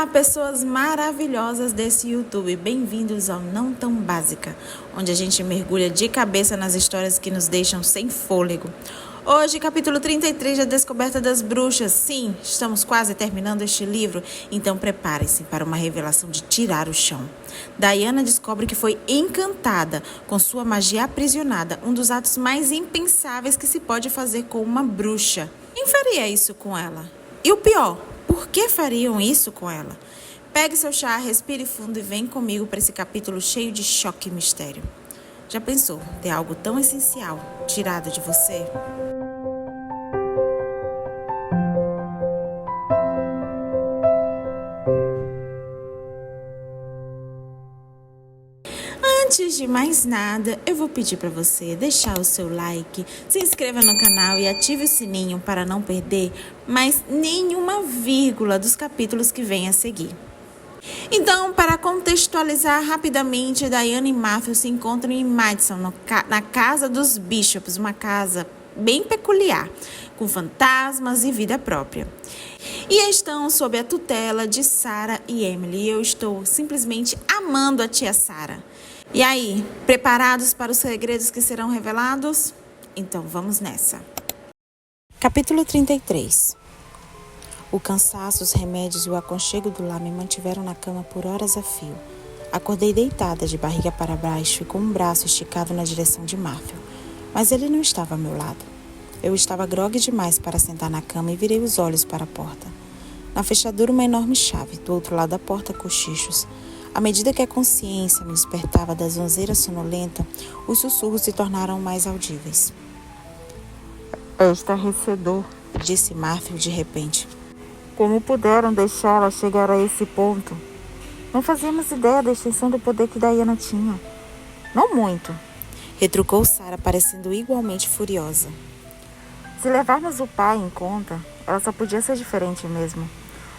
Olá, pessoas maravilhosas desse YouTube, bem-vindos ao Não Tão Básica, onde a gente mergulha de cabeça nas histórias que nos deixam sem fôlego. Hoje, capítulo 33 da Descoberta das Bruxas. Sim, estamos quase terminando este livro, então prepare-se para uma revelação de tirar o chão. Diana descobre que foi encantada com sua magia aprisionada, um dos atos mais impensáveis que se pode fazer com uma bruxa. Quem faria isso com ela? E o pior, por que fariam isso com ela? Pegue seu chá, respire fundo e vem comigo para esse capítulo cheio de choque e mistério. Já pensou ter algo tão essencial tirado de você? Antes de mais nada, eu vou pedir para você deixar o seu like, se inscreva no canal e ative o sininho para não perder mais nenhuma vírgula dos capítulos que vêm a seguir. Então, para contextualizar rapidamente, Diana e Matthew se encontram em Madison, na casa dos Bishops, uma casa bem peculiar, com fantasmas e vida própria. E estão sob a tutela de Sarah e Emily. E eu estou simplesmente amando a tia Sarah. E aí, preparados para os segredos que serão revelados? Então vamos nessa. Capítulo 33. O cansaço, os remédios e o aconchego do lar me mantiveram na cama por horas a fio. Acordei deitada de barriga para baixo e com um braço esticado na direção de Matthew. Mas ele não estava ao meu lado. Eu estava grogue demais para sentar na cama e virei os olhos para a porta. Na fechadura, uma enorme chave. Do outro lado da porta, cochichos. À medida que a consciência me despertava da zonzeira sonolenta, os sussurros se tornaram mais audíveis. É estarrecedor, disse Matthew de repente. Como puderam deixá-la chegar a esse ponto? Não fazíamos ideia da extensão do poder que Diana tinha. Não muito, retrucou Sarah, parecendo igualmente furiosa. Se levarmos o pai em conta, ela só podia ser diferente mesmo.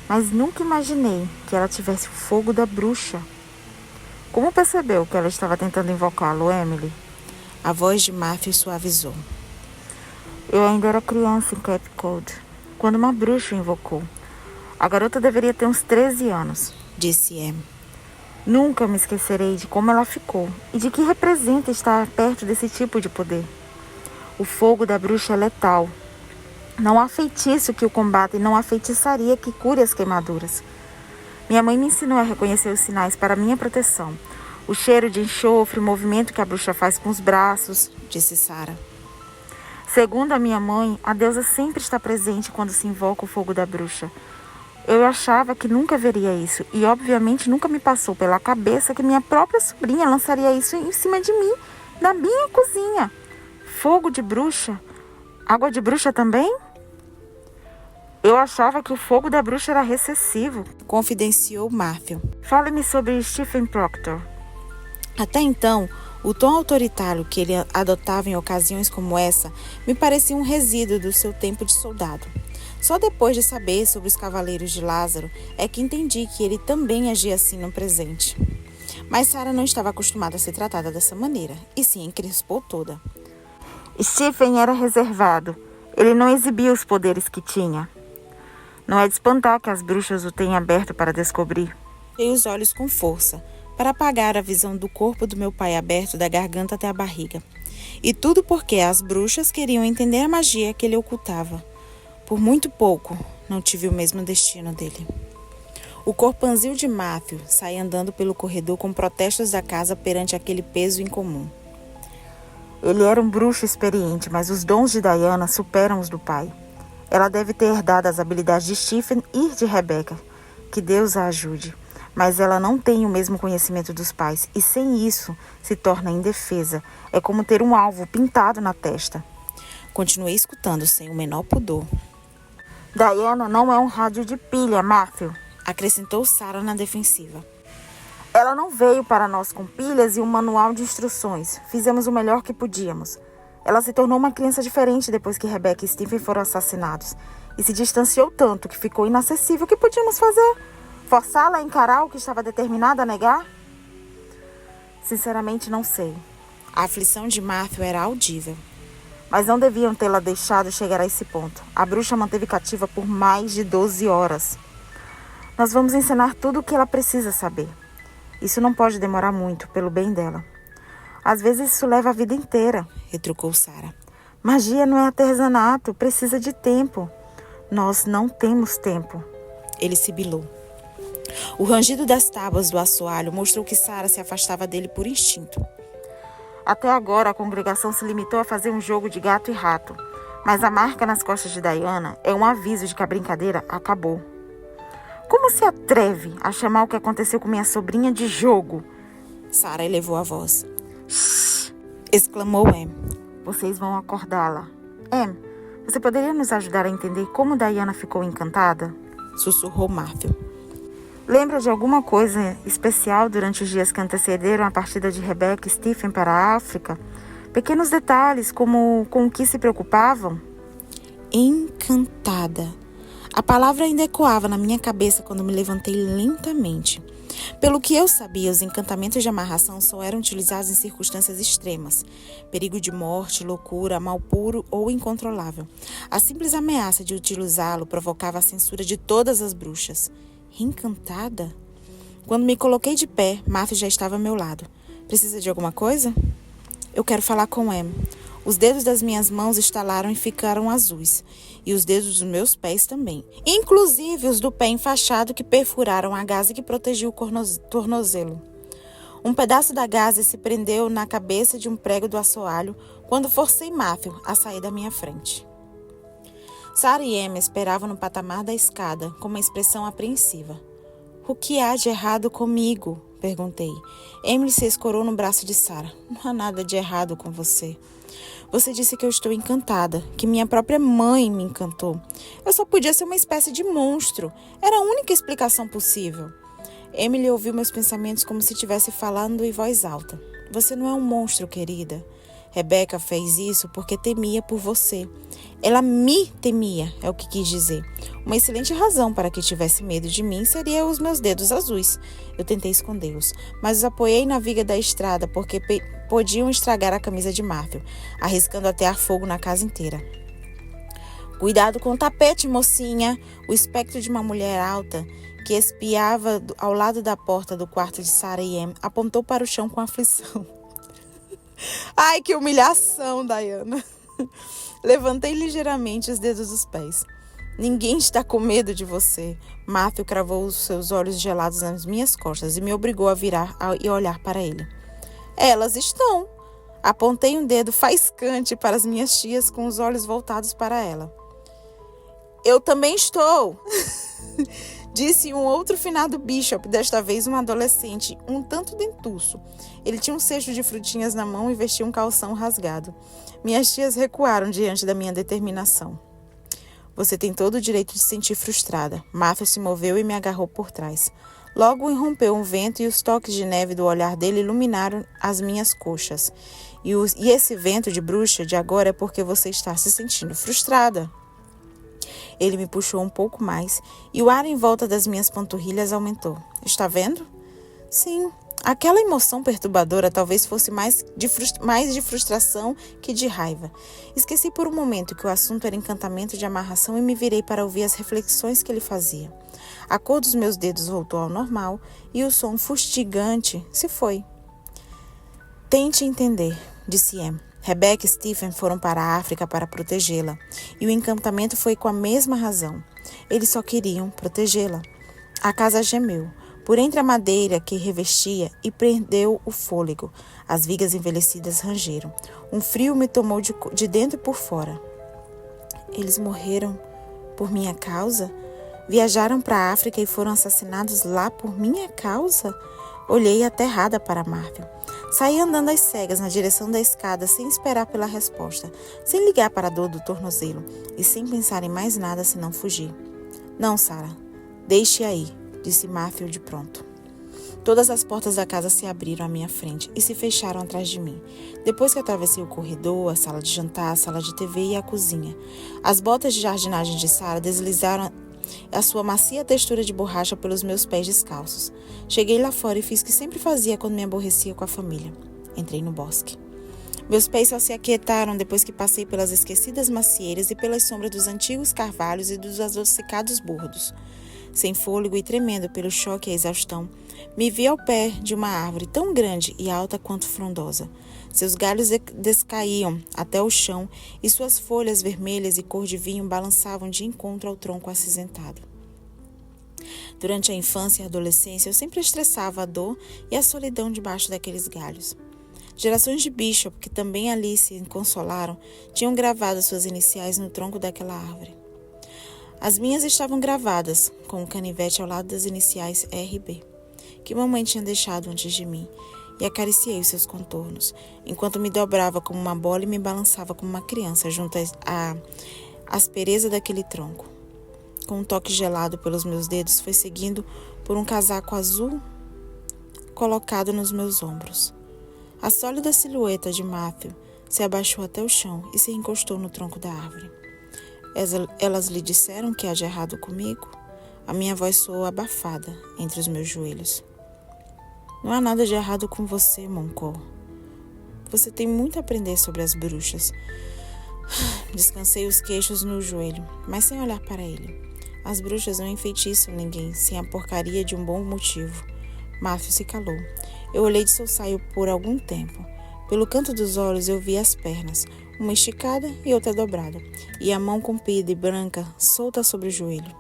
Mas nunca imaginei que ela tivesse o fogo da bruxa. Como percebeu que ela estava tentando invocá-lo, Emily? A voz de Matthew suavizou. Eu ainda era criança em Cape Cod, quando uma bruxa o invocou. A garota deveria ter uns 13 anos, disse Em. Nunca me esquecerei de como ela ficou e de que representa estar perto desse tipo de poder. O fogo da bruxa é letal. Não há feitiço que o combata e não há feitiçaria que cure as queimaduras. Minha mãe me ensinou a reconhecer os sinais para minha proteção. O cheiro de enxofre, o movimento que a bruxa faz com os braços, disse Sarah. Segundo a minha mãe, a deusa sempre está presente quando se invoca o fogo da bruxa. Eu achava que nunca veria isso e, obviamente, nunca me passou pela cabeça que minha própria sobrinha lançaria isso em cima de mim, na minha cozinha. Fogo de bruxa? Água de bruxa também? Eu achava que o fogo da bruxa era recessivo, confidenciou Matthew. Fale-me sobre Stephen Proctor. Até então, o tom autoritário que ele adotava em ocasiões como essa me parecia um resíduo do seu tempo de soldado. Só depois de saber sobre os Cavaleiros de Lázaro é que entendi que ele também agia assim no presente. Mas Sarah não estava acostumada a ser tratada dessa maneira, e se encrespou toda. Stephen era reservado. Ele não exibia os poderes que tinha. Não é de espantar que as bruxas o tenham aberto para descobrir. Fechei os olhos com força, para apagar a visão do corpo do meu pai aberto da garganta até a barriga. E tudo porque as bruxas queriam entender a magia que ele ocultava. Por muito pouco, não tive o mesmo destino dele. O corpanzil de Matthew sai andando pelo corredor com protestos da casa perante aquele peso incomum. Ele era um bruxo experiente, mas os dons de Diana superam os do pai. Ela deve ter herdado as habilidades de Stephen e de Rebecca. Que Deus a ajude. Mas ela não tem o mesmo conhecimento dos pais e sem isso se torna indefesa. É como ter um alvo pintado na testa. Continuei escutando sem o menor pudor. Diana não é um rádio de pilha, Matthew, acrescentou Sarah na defensiva. Ela não veio para nós com pilhas e um manual de instruções. Fizemos o melhor que podíamos. Ela se tornou uma criança diferente depois que Rebecca e Stephen foram assassinados. E se distanciou tanto que ficou inacessível. O que podíamos fazer? Forçá-la a encarar o que estava determinada a negar? Sinceramente, não sei. A aflição de Matthew era audível. Mas não deviam tê-la deixado chegar a esse ponto. A bruxa manteve cativa por mais de 12 horas. Nós vamos ensinar tudo o que ela precisa saber. Isso não pode demorar muito, pelo bem dela. Às vezes isso leva a vida inteira, retrucou Sara. Magia não é artesanato, precisa de tempo. Nós não temos tempo. Ele sibilou. O rangido das tábuas do assoalho mostrou que Sara se afastava dele por instinto. Até agora a congregação se limitou a fazer um jogo de gato e rato, mas a marca nas costas de Diana é um aviso de que a brincadeira acabou. Como se atreve a chamar o que aconteceu com minha sobrinha de jogo? Sara elevou a voz. Shhh! Exclamou Em. Vocês vão acordá-la. Em, você poderia nos ajudar a entender como Diana ficou encantada? Sussurrou Matthew. Lembra de alguma coisa especial durante os dias que antecederam a partida de Rebecca e Stephen para a África? Pequenos detalhes, como com o que se preocupavam? Encantada. A palavra ainda ecoava na minha cabeça quando me levantei lentamente. Pelo que eu sabia, os encantamentos de amarração só eram utilizados em circunstâncias extremas. Perigo de morte, loucura, mal puro ou incontrolável. A simples ameaça de utilizá-lo provocava a censura de todas as bruxas. Encantada? Quando me coloquei de pé, Matthew já estava ao meu lado. Precisa de alguma coisa? Eu quero falar com Em. Os dedos das minhas mãos estalaram e ficaram azuis. E os dedos dos meus pés também. Inclusive os do pé enfaixado que perfuraram a gaze que protegia o tornozelo. Um pedaço da gaze se prendeu na cabeça de um prego do assoalho quando forcei Matthew a sair da minha frente. Sara e Em esperavam no patamar da escada, com uma expressão apreensiva. O que há de errado comigo? Perguntei. Emily se escorou no braço de Sara. Não há nada de errado com você. Você disse que eu estou encantada, que minha própria mãe me encantou. Eu só podia ser uma espécie de monstro. Era a única explicação possível. Emily ouviu meus pensamentos como se estivesse falando em voz alta. Você não é um monstro, querida. Rebecca fez isso porque temia por você. Ela me temia, é o que quis dizer. Uma excelente razão para que tivesse medo de mim seria os meus dedos azuis. Eu tentei escondê-los, mas os apoiei na viga da estrada porque podiam estragar a camisa de Matthew, arriscando atear fogo na casa inteira. Cuidado com o tapete, mocinha! O espectro de uma mulher alta, que espiava ao lado da porta do quarto de Sara e Em, apontou para o chão com aflição. Ai, que humilhação, Diana! Levantei ligeiramente os dedos dos pés. Ninguém está com medo de você. Matthew cravou os seus olhos gelados nas minhas costas e me obrigou a virar e olhar para ele. Elas estão. Apontei um dedo faiscante para as minhas tias com os olhos voltados para ela. Eu também estou, disse um outro finado Bishop, desta vez um adolescente, um tanto dentuço. Ele tinha um cesto de frutinhas na mão e vestia um calção rasgado. Minhas tias recuaram diante da minha determinação. Você tem todo o direito de se sentir frustrada. Matthew se moveu e me agarrou por trás. Logo irrompeu um vento e os toques de neve do olhar dele iluminaram as minhas coxas. E esse vento de bruxa de agora é porque você está se sentindo frustrada. Ele me puxou um pouco mais e o ar em volta das minhas panturrilhas aumentou. Está vendo? Sim, aquela emoção perturbadora talvez fosse mais de frustração que de raiva. Esqueci por um momento que o assunto era encantamento de amarração e me virei para ouvir as reflexões que ele fazia. A cor dos meus dedos voltou ao normal e o som fustigante se foi. Tente entender, disse Em. Rebecca e Stephen foram para a África para protegê-la, e o encantamento foi com a mesma razão. Eles só queriam protegê-la. A casa gemeu, por entre a madeira que revestia, e prendeu o fôlego. As vigas envelhecidas rangeram. Um frio me tomou de dentro e por fora. Eles morreram por minha causa? Viajaram para a África e foram assassinados lá por minha causa? Olhei aterrada para Matthew. Saí andando às cegas na direção da escada sem esperar pela resposta, sem ligar para a dor do tornozelo e sem pensar em mais nada senão fugir. Não, Sara, deixe aí, disse Matthew de pronto. Todas as portas da casa se abriram à minha frente e se fecharam atrás de mim. Depois que atravessei o corredor, a sala de jantar, a sala de TV e a cozinha, as botas de jardinagem de Sara deslizaram a sua macia textura de borracha pelos meus pés descalços. Cheguei lá fora e fiz o que sempre fazia quando me aborrecia com a família. Entrei no bosque. Meus pés só se aquietaram depois que passei pelas esquecidas macieiras e pelas sombras dos antigos carvalhos e dos adocicados bordos. sem fôlego e tremendo pelo choque e a exaustão, me vi ao pé de uma árvore tão grande e alta quanto frondosa. Seus galhos descaíam até o chão e suas folhas vermelhas e cor de vinho balançavam de encontro ao tronco acinzentado. Durante a infância e a adolescência, eu sempre estressava a dor e a solidão debaixo daqueles galhos. Gerações de Bishop, que também ali se consolaram, tinham gravado suas iniciais no tronco daquela árvore. As minhas estavam gravadas, com um canivete ao lado das iniciais RB, que mamãe tinha deixado antes de mim, e acariciei os seus contornos, enquanto me dobrava como uma bola e me balançava como uma criança junto à aspereza daquele tronco. Com um toque gelado pelos meus dedos, foi seguindo por um casaco azul colocado nos meus ombros. A sólida silhueta de Matthew se abaixou até o chão e se encostou no tronco da árvore. Elas lhe disseram que há de errado comigo? A minha voz soou abafada entre os meus joelhos. Não há nada de errado com você, Moncor. Você tem muito a aprender sobre as bruxas. Descansei os queixos no joelho, mas sem olhar para ele. As bruxas não enfeitiçam ninguém sem a porcaria de um bom motivo. Matthew se calou. Eu olhei de seu saio por algum tempo. Pelo canto dos olhos eu vi as pernas, uma esticada e outra dobrada, e a mão comprida e branca solta sobre o joelho.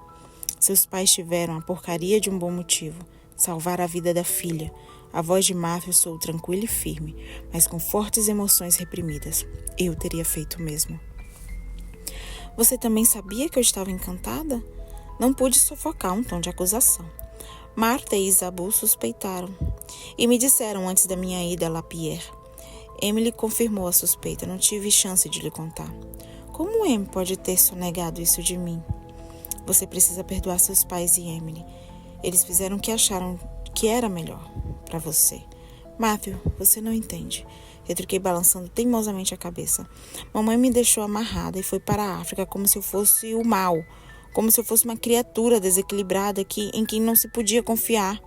Seus pais tiveram a porcaria de um bom motivo, salvar a vida da filha. A voz de Matthew soou tranquila e firme, mas com fortes emoções reprimidas. Eu teria feito o mesmo. Você também sabia que eu estava encantada? Não pude sufocar um tom de acusação. Marta e Isabu suspeitaram e me disseram antes da minha ida a Lapierre. Emily confirmou a suspeita, não tive chance de lhe contar. Como Em pode ter sonegado isso de mim? Você precisa perdoar seus pais e Emily. Eles fizeram o que acharam que era melhor para você. Matthew, você não entende. Retruquei balançando teimosamente a cabeça. Mamãe me deixou amarrada e foi para a África como se eu fosse o mal, como se eu fosse uma criatura desequilibrada em quem não se podia confiar.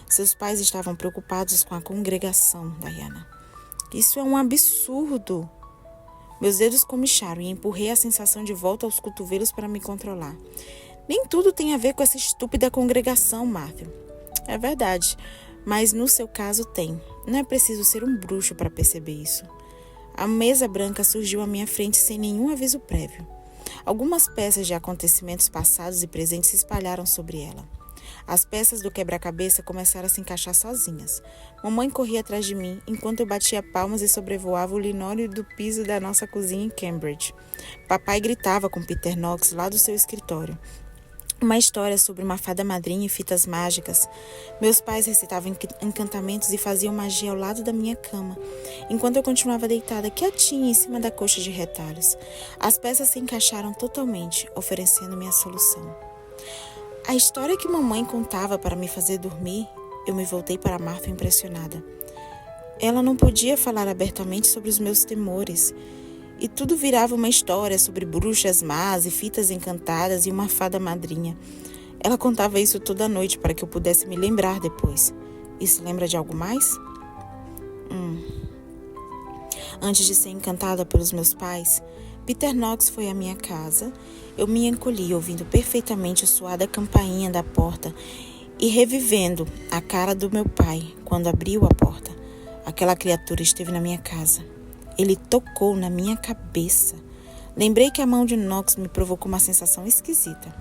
Seus pais estavam preocupados com a congregação, Diana. Isso é um absurdo. Meus dedos comicharam e empurrei a sensação de volta aos cotovelos para me controlar. Nem tudo tem a ver com essa estúpida congregação, Matthew. É verdade, mas no seu caso tem. Não é preciso ser um bruxo para perceber isso. A mesa branca surgiu à minha frente sem nenhum aviso prévio. Algumas peças de acontecimentos passados e presentes se espalharam sobre ela. As peças do quebra-cabeça começaram a se encaixar sozinhas. Mamãe corria atrás de mim, enquanto eu batia palmas e sobrevoava o linóleo do piso da nossa cozinha em Cambridge. Papai gritava com Peter Knox lá do seu escritório. Uma história sobre uma fada madrinha e fitas mágicas. Meus pais recitavam encantamentos e faziam magia ao lado da minha cama, enquanto eu continuava deitada quietinha em cima da coxa de retalhos. As peças se encaixaram totalmente, oferecendo-me a solução. A história que mamãe contava para me fazer dormir, eu me voltei para Martha impressionada. Ela não podia falar abertamente sobre os meus temores, e tudo virava uma história sobre bruxas más e fitas encantadas e uma fada madrinha. Ela contava isso toda noite para que eu pudesse me lembrar depois. E se lembra de algo mais? Antes de ser encantada pelos meus pais, Peter Knox foi à minha casa. Eu me encolhi, ouvindo perfeitamente a suada campainha da porta e revivendo a cara do meu pai quando abriu a porta. Aquela criatura esteve na minha casa. Ele tocou na minha cabeça. Lembrei que a mão de Knox me provocou uma sensação esquisita.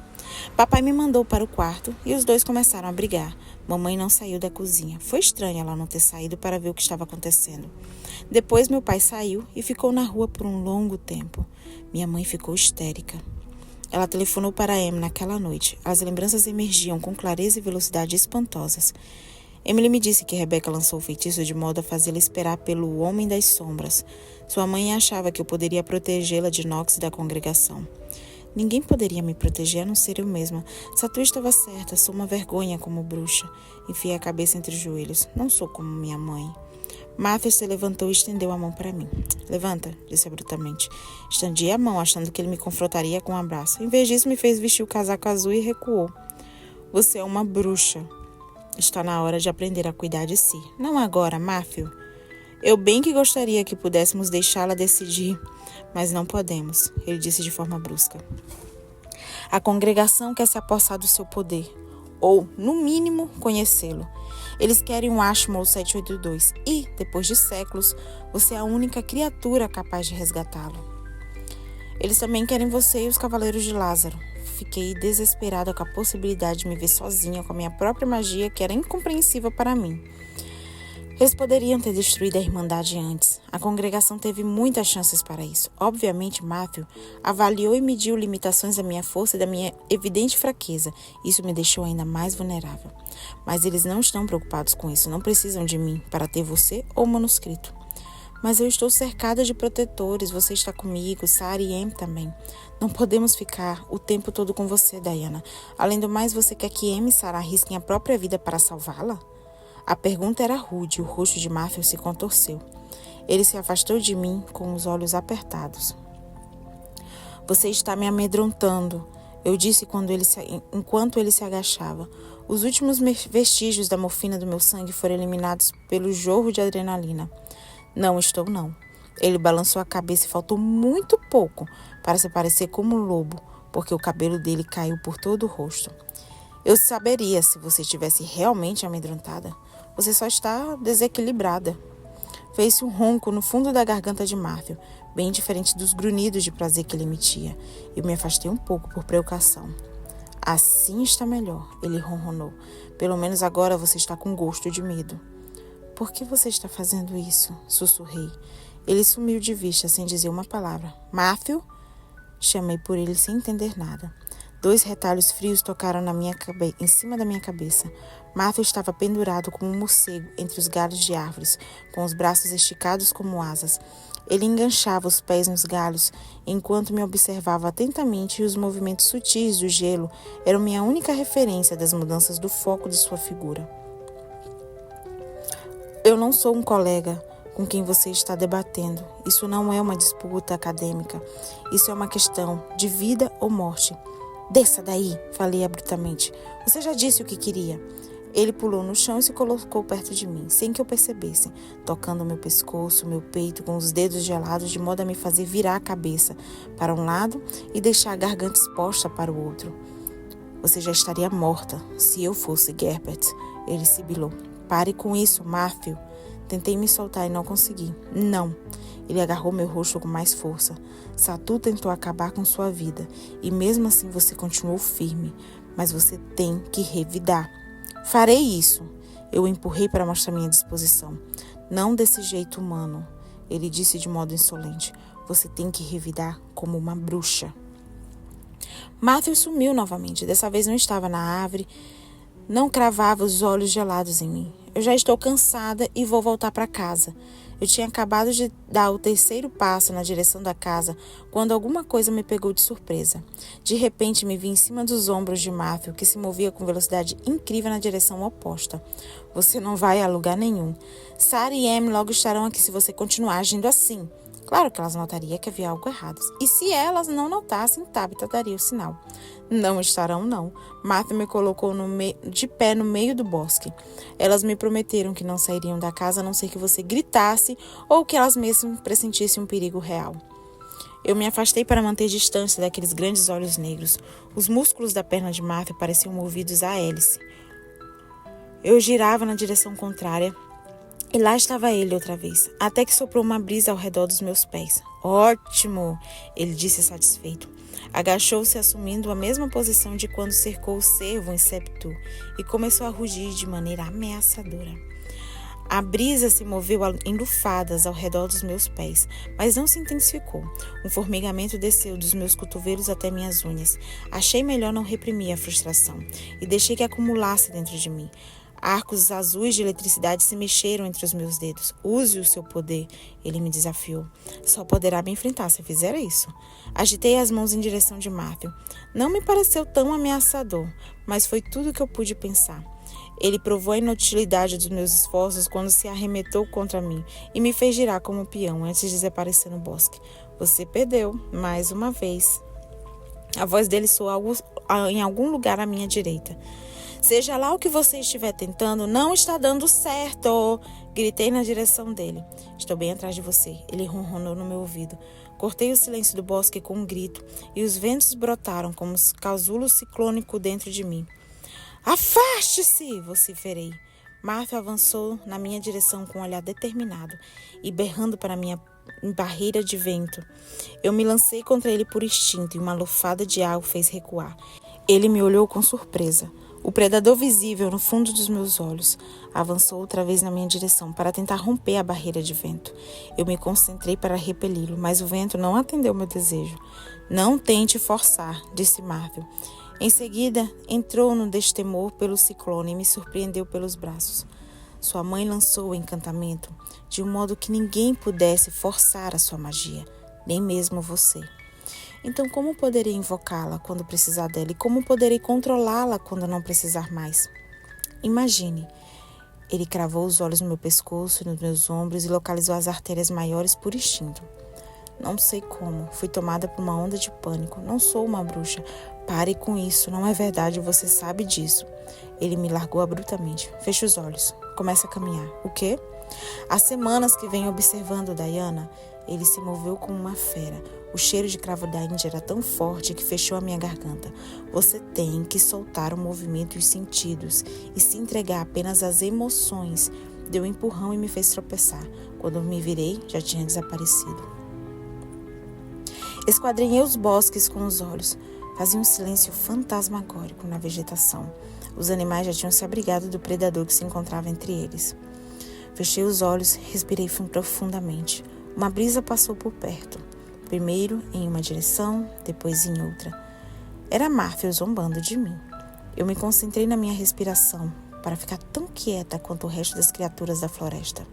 Papai me mandou para o quarto e os dois começaram a brigar. Mamãe não saiu da cozinha. Foi estranho ela não ter saído para ver o que estava acontecendo. Depois meu pai saiu e ficou na rua por um longo tempo. Minha mãe ficou histérica. Ela telefonou para Em naquela noite. As lembranças emergiam com clareza e velocidade espantosas. Emily me disse que Rebecca lançou o feitiço de modo a fazê-la esperar pelo Homem das Sombras. Sua mãe achava que eu poderia protegê-la de Knox e da congregação. Ninguém poderia me proteger a não ser eu mesma. Satu estava certa, sou uma vergonha como bruxa. Enfiei a cabeça entre os joelhos. Não sou como minha mãe. Matthew se levantou e estendeu a mão para mim. Levanta, disse abruptamente. Estendi a mão, achando que ele me confrontaria com um abraço. Em vez disso, me fez vestir o casaco azul e recuou. Você é uma bruxa. Está na hora de aprender a cuidar de si. Não agora, Matthew. Eu bem que gostaria que pudéssemos deixá-la decidir, mas não podemos, ele disse de forma brusca. A congregação quer se apossar do seu poder, ou, no mínimo, conhecê-lo. Eles querem o Ashmole 782 e, depois de séculos, você é a única criatura capaz de resgatá-lo. Eles também querem você e os Cavaleiros de Lázaro. Fiquei desesperada com a possibilidade de me ver sozinha com a minha própria magia, que era incompreensível para mim. Eles poderiam ter destruído a Irmandade antes. A congregação teve muitas chances para isso. Obviamente, Matthew avaliou e mediu limitações da minha força e da minha evidente fraqueza. Isso me deixou ainda mais vulnerável. Mas eles não estão preocupados com isso. Não precisam de mim para ter você ou o manuscrito. Mas eu estou cercada de protetores. Você está comigo, Sarah e Em também. Não podemos ficar o tempo todo com você, Diana. Além do mais, você quer que Em e Sarah arrisquem a própria vida para salvá-la? A pergunta era rude e o rosto de Matthew se contorceu. Ele se afastou de mim com os olhos apertados. Você está me amedrontando, eu disse enquanto ele se agachava. Os últimos vestígios da morfina do meu sangue foram eliminados pelo jorro de adrenalina. Não estou, não. Ele balançou a cabeça e faltou muito pouco para se parecer como um lobo, porque o cabelo dele caiu por todo o rosto. Eu saberia se você estivesse realmente amedrontada. Você só está desequilibrada. Fez-se um ronco no fundo da garganta de Matthew, bem diferente dos grunhidos de prazer que ele emitia. Eu me afastei um pouco por precaução. Assim está melhor, ele ronronou. Pelo menos agora você está com gosto de medo. Por que você está fazendo isso? Sussurrei. Ele sumiu de vista sem dizer uma palavra. Matthew? Chamei por ele sem entender nada. 2 retalhos frios tocaram em cima da minha cabeça. Matthew estava pendurado como um morcego entre os galhos de árvores, com os braços esticados como asas. Ele enganchava os pés nos galhos, enquanto me observava atentamente, e os movimentos sutis do gelo eram minha única referência das mudanças do foco de sua figura. Eu não sou um colega com quem você está debatendo. Isso não é uma disputa acadêmica. Isso é uma questão de vida ou morte. Desça daí, falei abruptamente. Você já disse o que queria. Ele pulou no chão e se colocou perto de mim, sem que eu percebesse, tocando meu pescoço, meu peito com os dedos gelados, de modo a me fazer virar a cabeça para um lado e deixar a garganta exposta para o outro. Você já estaria morta, se eu fosse Gerbert, ele sibilou. Pare com isso, Matthew. Tentei me soltar e não consegui. Não. Ele agarrou meu rosto com mais força. Satu tentou acabar com sua vida, e mesmo assim você continuou firme. Mas você tem que revidar. Farei isso. Eu o empurrei para mostrar minha disposição. Não desse jeito humano, ele disse de modo insolente. Você tem que revidar como uma bruxa. Matthew sumiu novamente. Dessa vez não estava na árvore. Não cravava os olhos gelados em mim. Eu já estou cansada e vou voltar para casa. Eu tinha acabado de dar o 3º passo na direção da casa quando alguma coisa me pegou de surpresa. De repente me vi em cima dos ombros de Matthew, que se movia com velocidade incrível na direção oposta. Você não vai a lugar nenhum. Sarah e Em logo estarão aqui se você continuar agindo assim. Claro que elas notariam que havia algo errado. E se elas não notassem, Tabitha daria o sinal. Não estarão, não. Matthew me colocou de pé no meio do bosque. Elas me prometeram que não sairiam da casa a não ser que você gritasse ou que elas mesmas pressentissem um perigo real. Eu me afastei para manter distância daqueles grandes olhos negros. Os músculos da perna de Matthew pareciam movidos à hélice. Eu girava na direção contrária. E lá estava ele outra vez, até que soprou uma brisa ao redor dos meus pés. Ótimo, ele disse satisfeito. Agachou-se assumindo a mesma posição de quando cercou o cervo em Septu e começou a rugir de maneira ameaçadora. A brisa se moveu em lufadas ao redor dos meus pés, mas não se intensificou. Um formigamento desceu dos meus cotovelos até minhas unhas. Achei melhor não reprimir a frustração e deixei que acumulasse dentro de mim. Arcos azuis de eletricidade se mexeram entre os meus dedos. Use o seu poder, ele me desafiou. Só poderá me enfrentar se fizer isso. Agitei as mãos em direção de Matthew. Não me pareceu tão ameaçador, mas foi tudo o que eu pude pensar. Ele provou a inutilidade dos meus esforços quando se arremetou contra mim e me fez girar como um peão antes de desaparecer no bosque. Você perdeu, mais uma vez. A voz dele soou em algum lugar à minha direita. Seja lá o que você estiver tentando, não está dando certo. Gritei na direção dele. Estou bem atrás de você. Ele ronronou no meu ouvido. Cortei o silêncio do bosque com um grito e os ventos brotaram como um casulo ciclônico dentro de mim. Afaste-se! Vociferei. Matthew avançou na minha direção com um olhar determinado e berrando para minha barreira de vento. Eu me lancei contra ele por instinto e uma lufada de água fez recuar. Ele me olhou com surpresa. O predador visível no fundo dos meus olhos avançou outra vez na minha direção para tentar romper a barreira de vento. Eu me concentrei para repeli-lo, mas o vento não atendeu meu desejo. Não tente forçar, disse Matthew. Em seguida, entrou no destemor pelo ciclone e me surpreendeu pelos braços. Sua mãe lançou o encantamento de um modo que ninguém pudesse forçar a sua magia, nem mesmo você. Então, como poderei invocá-la quando precisar dela e como poderei controlá-la quando não precisar mais? Imagine. Ele cravou os olhos no meu pescoço e nos meus ombros e localizou as artérias maiores por instinto. Não sei como. Fui tomada por uma onda de pânico. Não sou uma bruxa. Pare com isso. Não é verdade. Você sabe disso. Ele me largou abruptamente. Feche os olhos. Comece a caminhar. O quê? Há semanas que venho observando Diana. Ele se moveu como uma fera. O cheiro de cravo da Índia era tão forte que fechou a minha garganta. Você tem que soltar o movimento e os sentidos e se entregar apenas às emoções. Deu um empurrão e me fez tropeçar. Quando me virei, já tinha desaparecido. Esquadrinhei os bosques com os olhos. Fazia um silêncio fantasmagórico na vegetação. Os animais já tinham se abrigado do predador que se encontrava entre eles. Fechei os olhos e respirei profundamente. Uma brisa passou por perto. Primeiro em uma direção, depois em outra. Era Matthew zombando de mim. Eu me concentrei na minha respiração para ficar tão quieta quanto o resto das criaturas da floresta.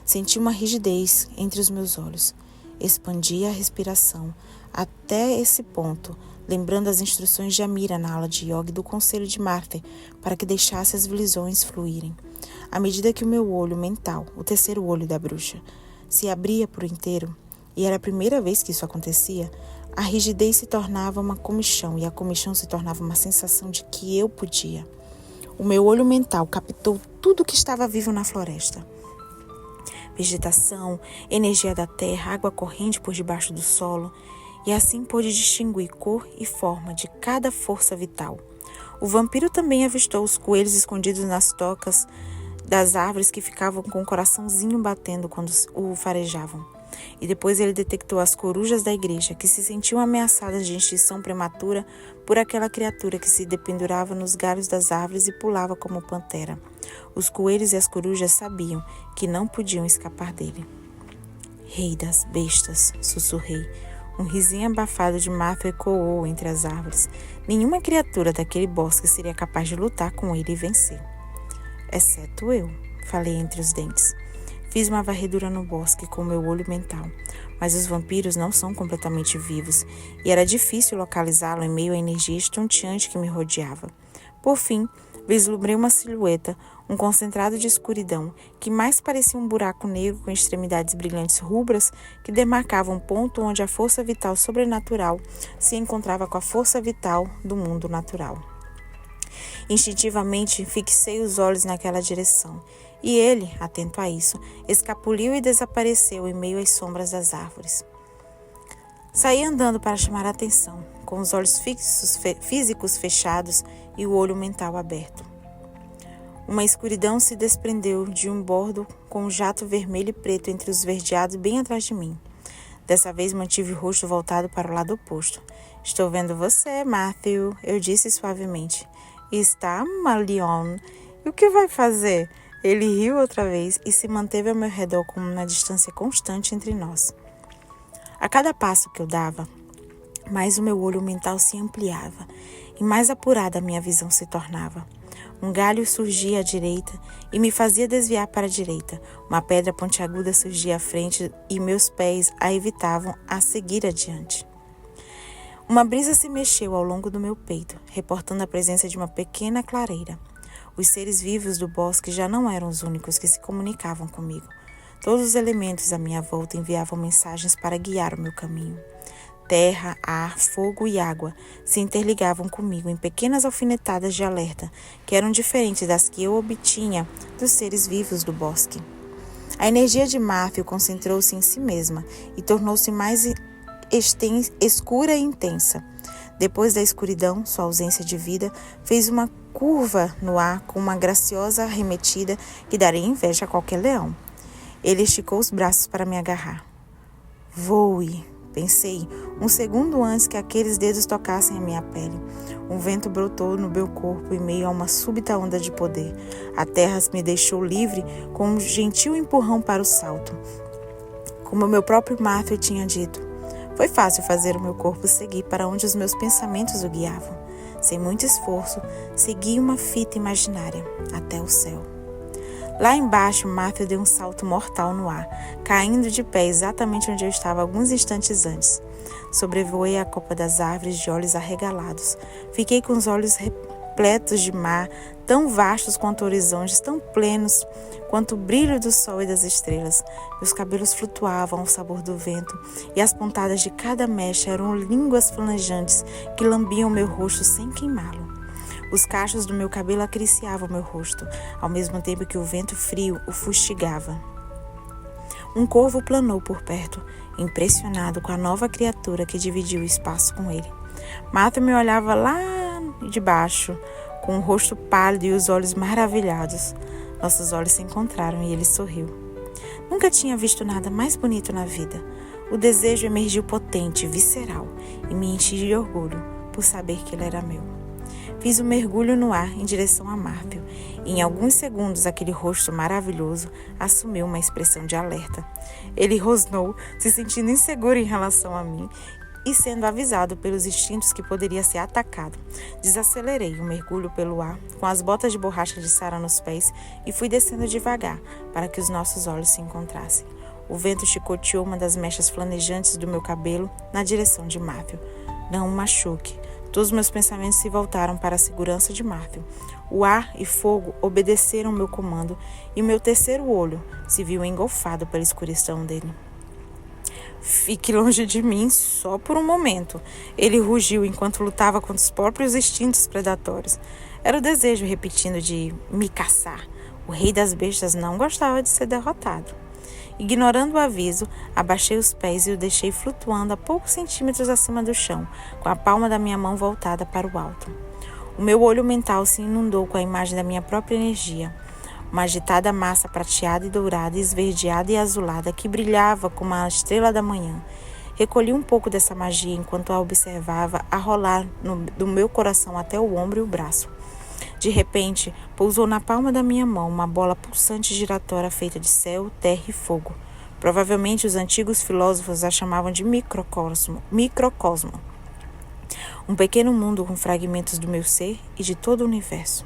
Senti uma rigidez entre os meus olhos. Expandi a respiração até esse ponto, lembrando as instruções de Amira na aula de yoga do conselho de Marte para que deixasse as visões fluírem. À medida que o meu olho mental, o terceiro olho da bruxa, se abria por inteiro, e era a primeira vez que isso acontecia, a rigidez se tornava uma comichão e a comichão se tornava uma sensação de que eu podia. O meu olho mental captou tudo que estava vivo na floresta. Vegetação, energia da terra, água corrente por debaixo do solo, e assim pude distinguir cor e forma de cada força vital. O vampiro também avistou os coelhos escondidos nas tocas das árvores que ficavam com o coraçãozinho batendo quando o farejavam. E depois ele detectou as corujas da igreja, que se sentiam ameaçadas de extinção prematura por aquela criatura que se dependurava nos galhos das árvores e pulava como pantera. Os coelhos e as corujas sabiam que não podiam escapar dele. Rei das bestas, sussurrei. Um risinho abafado de Matthew ecoou entre as árvores. Nenhuma criatura daquele bosque seria capaz de lutar com ele e vencer. Exceto eu, falei entre os dentes. Fiz uma varredura no bosque com meu olho mental, mas os vampiros não são completamente vivos e era difícil localizá-lo em meio à energia estonteante que me rodeava. Por fim, vislumbrei uma silhueta, um concentrado de escuridão, que mais parecia um buraco negro com extremidades brilhantes rubras que demarcava um ponto onde a força vital sobrenatural se encontrava com a força vital do mundo natural. Instintivamente, fixei os olhos naquela direção, e ele, atento a isso, escapuliu e desapareceu em meio às sombras das árvores. Saí andando para chamar a atenção, com os olhos físicos fechados e o olho mental aberto. Uma escuridão se desprendeu de um bordo com um jato vermelho e preto entre os verdeados bem atrás de mim. Dessa vez mantive o rosto voltado para o lado oposto. Estou vendo você, Matthew, eu disse suavemente. Está, Malion? E o que vai fazer? Ele riu outra vez e se manteve ao meu redor com uma distância constante entre nós. A cada passo que eu dava, mais o meu olho mental se ampliava e mais apurada a minha visão se tornava. Um galho surgia à direita e me fazia desviar para a direita. Uma pedra pontiaguda surgia à frente e meus pés a evitavam a seguir adiante. Uma brisa se mexeu ao longo do meu peito, reportando a presença de uma pequena clareira. Os seres vivos do bosque já não eram os únicos que se comunicavam comigo. Todos os elementos à minha volta enviavam mensagens para guiar o meu caminho. Terra, ar, fogo e água se interligavam comigo em pequenas alfinetadas de alerta, que eram diferentes das que eu obtinha dos seres vivos do bosque. A energia de Matthew concentrou-se em si mesma e tornou-se mais escura e intensa. Depois da escuridão, sua ausência de vida fez uma curva no ar com uma graciosa arremetida que daria inveja a qualquer leão. Ele esticou os braços para me agarrar. Voe, pensei, um segundo antes que aqueles dedos tocassem a minha pele. Um vento brotou no meu corpo em meio a uma súbita onda de poder. A terra me deixou livre com um gentil empurrão para o salto. Como o meu próprio Matthew tinha dito, foi fácil fazer o meu corpo seguir para onde os meus pensamentos o guiavam. Sem muito esforço, segui uma fita imaginária até o céu. Lá embaixo, Matthew deu um salto mortal no ar, caindo de pé exatamente onde eu estava alguns instantes antes. Sobrevoei a copa das árvores de olhos arregalados. Fiquei com os olhos repletos de mar, tão vastos quanto horizontes, tão plenos quanto o brilho do sol e das estrelas. Meus cabelos flutuavam ao sabor do vento, e as pontadas de cada mecha eram línguas flamejantes que lambiam meu rosto sem queimá-lo. Os cachos do meu cabelo acariciavam meu rosto, ao mesmo tempo que o vento frio o fustigava. Um corvo planou por perto, impressionado com a nova criatura que dividia o espaço com ele. Matthew me olhava lá de baixo, com o rosto pálido e os olhos maravilhados. Nossos olhos se encontraram e ele sorriu. Nunca tinha visto nada mais bonito na vida. O desejo emergiu potente, visceral, e me enchi de orgulho por saber que ele era meu. Fiz um mergulho no ar em direção a Matthew, e em alguns segundos aquele rosto maravilhoso assumiu uma expressão de alerta. Ele rosnou, se sentindo inseguro em relação a mim, e sendo avisado pelos instintos que poderia ser atacado. Desacelerei o mergulho pelo ar, com as botas de borracha de Sarah nos pés, e fui descendo devagar, para que os nossos olhos se encontrassem. O vento chicoteou uma das mechas flanejantes do meu cabelo na direção de Matthew. Não o machuque. Todos meus pensamentos se voltaram para a segurança de Matthew. O ar e fogo obedeceram meu comando, e meu terceiro olho se viu engolfado pela escuridão dele. Fique longe de mim só por um momento. Ele rugiu enquanto lutava contra os próprios instintos predatórios. Era o desejo repetindo de me caçar. O rei das bestas não gostava de ser derrotado. Ignorando o aviso, abaixei os pés e o deixei flutuando a poucos centímetros acima do chão, com a palma da minha mão voltada para o alto. O meu olho mental se inundou com a imagem da minha própria energia. Uma agitada massa prateada e dourada, esverdeada e azulada que brilhava como a estrela da manhã. Recolhi um pouco dessa magia enquanto a observava a rolar do meu coração até o ombro e o braço. De repente, pousou na palma da minha mão uma bola pulsante giratória feita de céu, terra e fogo. Provavelmente os antigos filósofos a chamavam de microcosmo. Um pequeno mundo com fragmentos do meu ser e de todo o universo.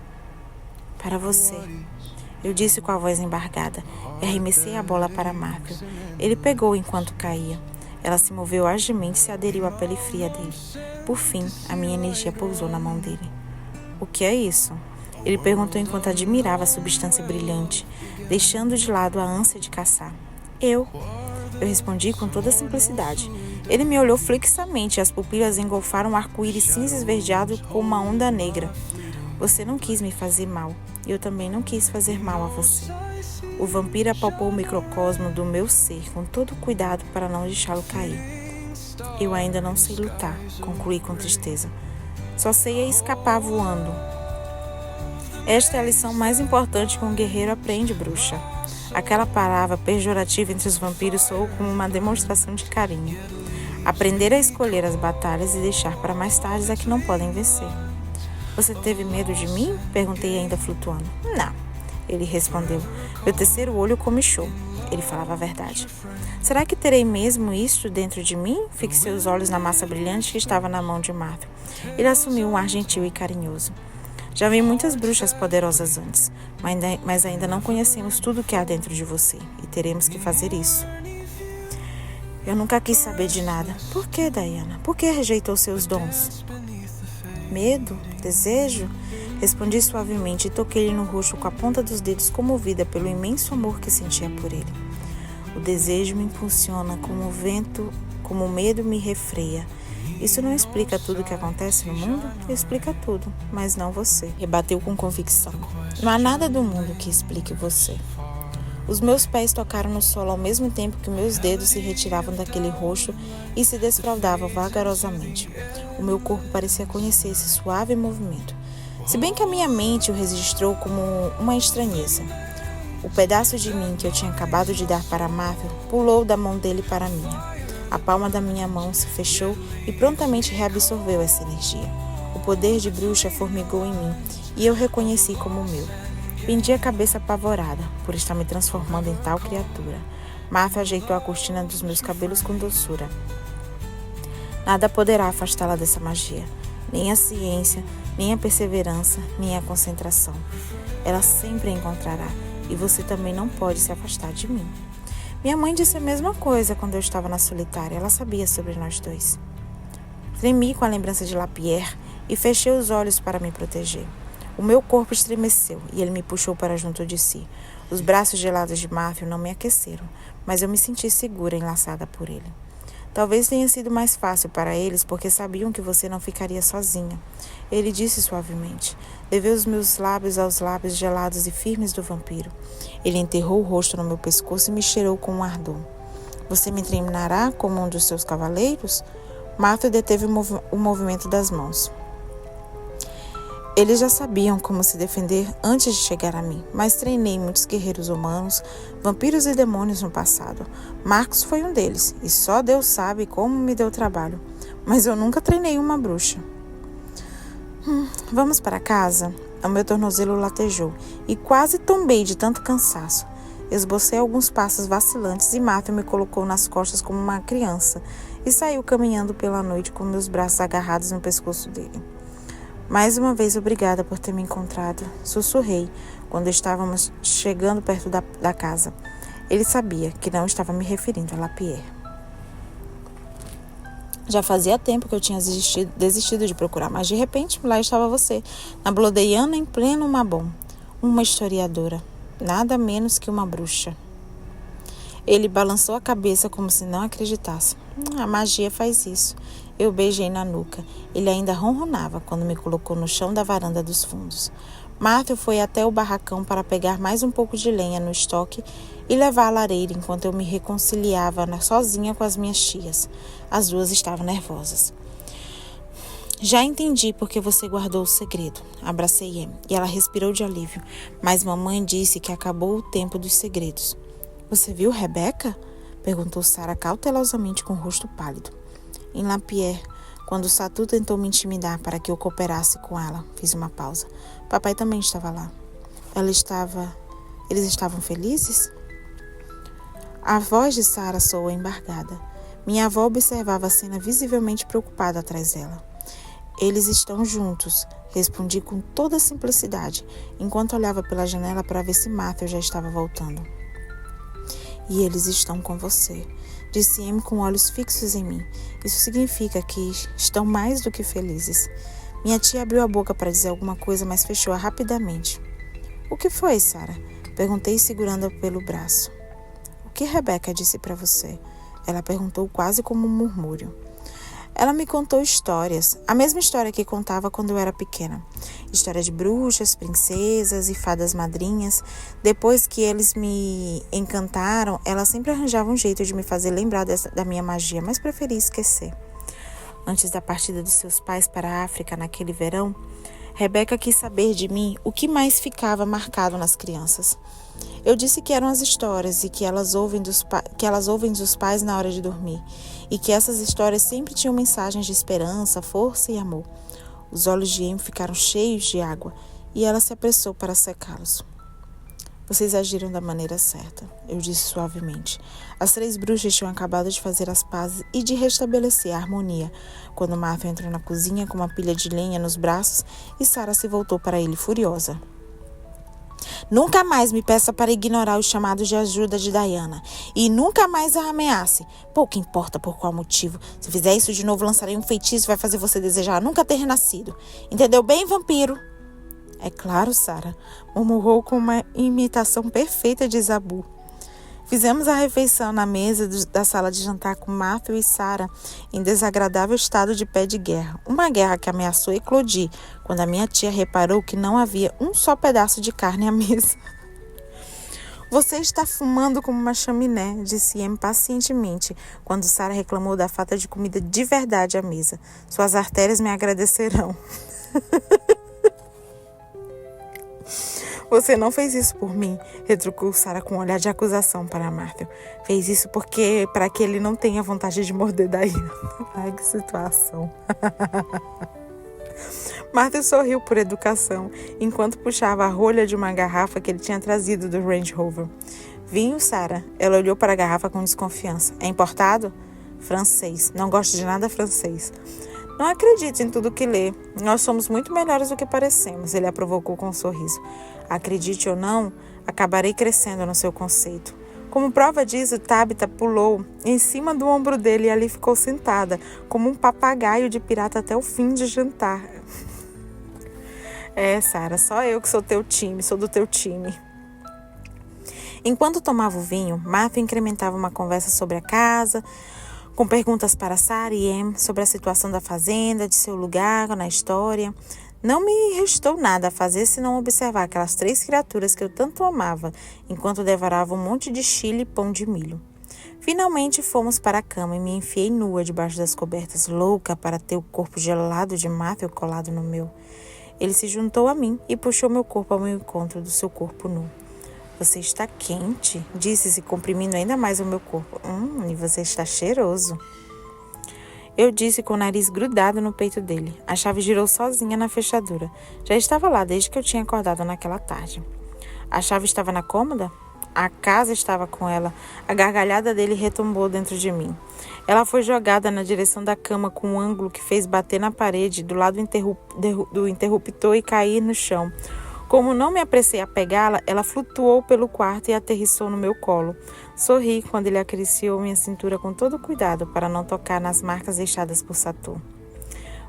Para você, eu disse com a voz embargada, e arremessei a bola para Matthew. Ele pegou enquanto caía. Ela se moveu agivelmente e se aderiu à pele fria dele. Por fim, a minha energia pousou na mão dele. O que é isso? Ele perguntou enquanto admirava a substância brilhante, deixando de lado a ânsia de caçar. Eu respondi com toda simplicidade. Ele me olhou fixamente e as pupilas engolfaram um arco-íris cinza esverdeado como uma onda negra. Você não quis me fazer mal, e eu também não quis fazer mal a você. O vampiro apalpou o microcosmo do meu ser com todo cuidado para não deixá-lo cair. Eu ainda não sei lutar, concluí com tristeza. Só sei escapar voando. Esta é a lição mais importante que um guerreiro aprende, bruxa. Aquela palavra pejorativa entre os vampiros soou como uma demonstração de carinho. Aprender a escolher as batalhas e deixar para mais tarde é que não podem vencer. Você teve medo de mim? Perguntei ainda flutuando. Não, ele respondeu. Meu terceiro olho comichou. Ele falava a verdade. Será que terei mesmo isto dentro de mim? Fixei os olhos na massa brilhante que estava na mão de Matthew. Ele assumiu um ar gentil e carinhoso. Já vi muitas bruxas poderosas antes, mas ainda não conhecemos tudo o que há dentro de você, e teremos que fazer isso. Eu nunca quis saber de nada. Por que, Diana? Por que rejeitou seus dons? Medo? Desejo? Respondi suavemente e toquei-lhe no rosto com a ponta dos dedos, comovida pelo imenso amor que sentia por ele. O desejo me impulsiona como o vento, como o medo me refreia. Isso não explica tudo o que acontece no mundo? Explica tudo, mas não você. Rebateu com convicção. Não há nada do mundo que explique você. Os meus pés tocaram no solo ao mesmo tempo que meus dedos se retiravam daquele rosto e se desfraldavam vagarosamente. O meu corpo parecia conhecer esse suave movimento, se bem que a minha mente o registrou como uma estranheza. O pedaço de mim que eu tinha acabado de dar para Matthew pulou da mão dele para a minha. A palma da minha mão se fechou e prontamente reabsorveu essa energia. O poder de bruxa formigou em mim e eu reconheci como meu. Pendi a cabeça apavorada por estar me transformando em tal criatura. Matthew ajeitou a cortina dos meus cabelos com doçura. Nada poderá afastá-la dessa magia. Nem a ciência, nem a perseverança, nem a concentração. Ela sempre a encontrará e você também não pode se afastar de mim. Minha mãe disse a mesma coisa quando eu estava na solitária. Ela sabia sobre nós dois. Tremi com a lembrança de Lapierre e fechei os olhos para me proteger. O meu corpo estremeceu e ele me puxou para junto de si. Os braços gelados de Matthew não me aqueceram, mas eu me senti segura enlaçada por ele. Talvez tenha sido mais fácil para eles porque sabiam que você não ficaria sozinha. Ele disse suavemente. Levei os meus lábios aos lábios gelados e firmes do vampiro. Ele enterrou o rosto no meu pescoço e me cheirou com um ardor. Você me treinará como um dos seus cavaleiros? Matthew deteve o movimento das mãos. Eles já sabiam como se defender antes de chegar a mim, mas treinei muitos guerreiros humanos, vampiros e demônios no passado. Marcos foi um deles, e só Deus sabe como me deu trabalho. Mas eu nunca treinei uma bruxa. Vamos para casa? O meu tornozelo latejou, e quase tombei de tanto cansaço. Esbocei alguns passos vacilantes e Matthew me colocou nas costas como uma criança, e saiu caminhando pela noite com meus braços agarrados no pescoço dele. Mais uma vez, obrigada por ter me encontrado, sussurrei quando estávamos chegando perto da casa. Ele sabia que não estava me referindo a Lapierre. Já fazia tempo que eu tinha desistido de procurar, mas de repente lá estava você, na Blodeiana em pleno Mabon, uma historiadora, nada menos que uma bruxa. Ele balançou a cabeça como se não acreditasse. A magia faz isso. Eu beijei na nuca. Ele ainda ronronava quando me colocou no chão da varanda dos fundos. Matthew foi até o barracão para pegar mais um pouco de lenha no estoque e levar à lareira enquanto eu me reconciliava sozinha com as minhas tias. As duas estavam nervosas. Já entendi porque você guardou o segredo. Abracei Em e ela respirou de alívio. Mas mamãe disse que acabou o tempo dos segredos. Você viu Rebecca? Perguntou Sarah cautelosamente com o rosto pálido. Em Lapierre, quando Satu tentou me intimidar para que eu cooperasse com ela, fiz uma pausa. Papai também estava lá. Eles estavam felizes? A voz de Sarah soou embargada. Minha avó observava a cena visivelmente preocupada atrás dela. Eles estão juntos, respondi com toda a simplicidade, enquanto olhava pela janela para ver se Matthew já estava voltando. E eles estão com você, disse Em com olhos fixos em mim. Isso significa que estão mais do que felizes. Minha tia abriu a boca para dizer alguma coisa, mas fechou-a rapidamente. O que foi, Sarah? Perguntei segurando-a pelo braço. O que Rebecca disse para você? Ela perguntou quase como um murmúrio. Ela me contou histórias, a mesma história que contava quando eu era pequena. História de bruxas, princesas e fadas madrinhas. Depois que eles me encantaram, ela sempre arranjava um jeito de me fazer lembrar da minha magia, mas preferi esquecer. Antes da partida dos seus pais para a África naquele verão, Rebecca quis saber de mim o que mais ficava marcado nas crianças. Eu disse que eram as histórias e que elas ouvem dos pais na hora de dormir, e que essas histórias sempre tinham mensagens de esperança, força e amor. Os olhos de Em ficaram cheios de água e ela se apressou para secá-los. Vocês agiram da maneira certa, eu disse suavemente. As 3 bruxas tinham acabado de fazer as pazes e de restabelecer a harmonia, quando Matthew entrou na cozinha com uma pilha de lenha nos braços e Sarah se voltou para ele furiosa. Nunca mais me peça para ignorar os chamados de ajuda de Diana. E nunca mais a ameace. Pouco importa por qual motivo. Se fizer isso de novo, lançarei um feitiço que vai fazer você desejar nunca ter renascido. Entendeu bem, vampiro? É claro, Sarah, murmurou com uma imitação perfeita de Zabu. Fizemos a refeição na mesa da sala de jantar com Matthew e Sarah em desagradável estado de pé de guerra. Uma guerra que ameaçou eclodir quando a minha tia reparou que não havia um só pedaço de carne à mesa. Você está fumando como uma chaminé, disse Ian pacientemente, quando Sarah reclamou da falta de comida de verdade à mesa. Suas artérias me agradecerão. Você não fez isso por mim, retrucou Sarah com um olhar de acusação para Matthew. Fez isso para que ele não tenha vontade de morder Diana. Ai, que situação. Matthew sorriu por educação, enquanto puxava a rolha de uma garrafa que ele tinha trazido do Range Rover. Vinho, Sarah? Ela olhou para a garrafa com desconfiança. É importado? Francês. Não gosto de nada francês. Não acredite em tudo que lê. Nós somos muito melhores do que parecemos, ele a provocou com um sorriso. Acredite ou não, acabarei crescendo no seu conceito. Como prova disso, Tabitha pulou em cima do ombro dele e ali ficou sentada, como um papagaio de pirata até o fim de jantar. Sarah, só eu que sou do teu time. Enquanto tomava o vinho, Matthew incrementava uma conversa sobre a casa, com perguntas para Sarah e Em sobre a situação da fazenda, de seu lugar na história. Não me restou nada a fazer senão observar aquelas 3 criaturas que eu tanto amava, enquanto devorava um monte de chile e pão de milho. Finalmente fomos para a cama e me enfiei nua debaixo das cobertas, louca para ter o corpo gelado de Matthew colado no meu. Ele se juntou a mim e puxou meu corpo ao meu encontro do seu corpo nu. Você está quente, disse-se, comprimindo ainda mais o meu corpo. E você está cheiroso. Eu disse com o nariz grudado no peito dele. A chave girou sozinha na fechadura. Já estava lá desde que eu tinha acordado naquela tarde. A chave estava na cômoda? A casa estava com ela. A gargalhada dele retumbou dentro de mim. Ela foi jogada na direção da cama com um ângulo que fez bater na parede do lado do interruptor e cair no chão. Como não me apressei a pegá-la, ela flutuou pelo quarto e aterrissou no meu colo. Sorri quando ele acariciou minha cintura com todo cuidado para não tocar nas marcas deixadas por Saturn.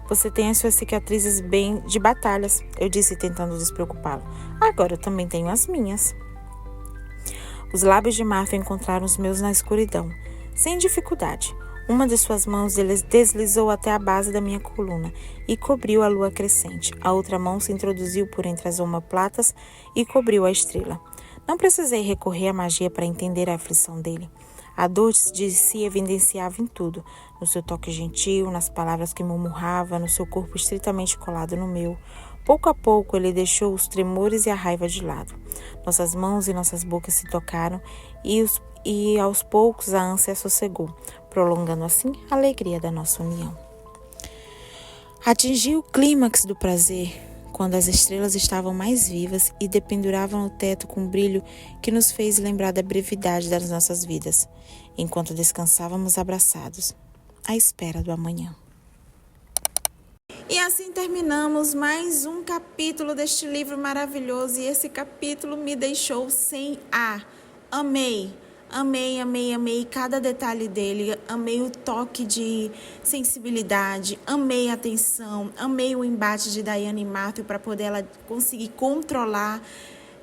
Você tem as suas cicatrizes bem de batalhas, eu disse tentando despreocupá-lo. Agora eu também tenho as minhas. Os lábios de Matthew encontraram os meus na escuridão. Sem dificuldade. Uma de suas mãos deslizou até a base da minha coluna e cobriu a lua crescente. A outra mão se introduziu por entre as omoplatas e cobriu a estrela. Não precisei recorrer à magia para entender a aflição dele. A dor de si evidenciava em tudo, no seu toque gentil, nas palavras que murmurava, no seu corpo estritamente colado no meu. Pouco a pouco ele deixou os tremores e a raiva de lado. Nossas mãos e nossas bocas se tocaram e aos poucos a ânsia sossegou, prolongando assim a alegria da nossa união. Atingi o clímax do prazer quando as estrelas estavam mais vivas e dependuravam no teto com um brilho que nos fez lembrar da brevidade das nossas vidas, enquanto descansávamos abraçados, à espera do amanhã. E assim terminamos mais um capítulo deste livro maravilhoso, e esse capítulo me deixou sem ar. Amei cada detalhe dele, amei o toque de sensibilidade, amei a tensão, amei o embate de Diana e Matthew para poder ela conseguir controlar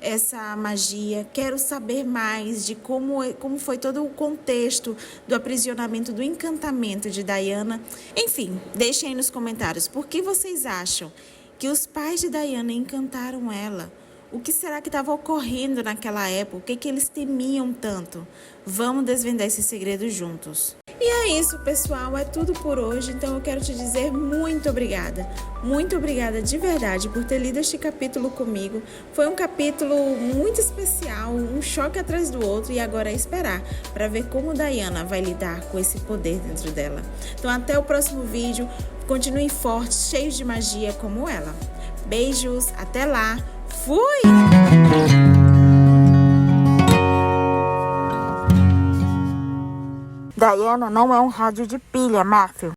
essa magia. Quero saber mais de como foi todo o contexto do aprisionamento, do encantamento de Diana. Enfim, deixem aí nos comentários por que vocês acham que os pais de Diana encantaram ela. O que será que estava ocorrendo naquela época? O que eles temiam tanto? Vamos desvendar esse segredo juntos. E é isso, pessoal. É tudo por hoje. Então eu quero te dizer muito obrigada. Muito obrigada de verdade por ter lido este capítulo comigo. Foi um capítulo muito especial, um choque atrás do outro. E agora é esperar para ver como Diana vai lidar com esse poder dentro dela. Então até o próximo vídeo. Continuem fortes, cheios de magia como ela. Beijos, até lá. Fui! Diana não é um rádio de pilha, Matthew.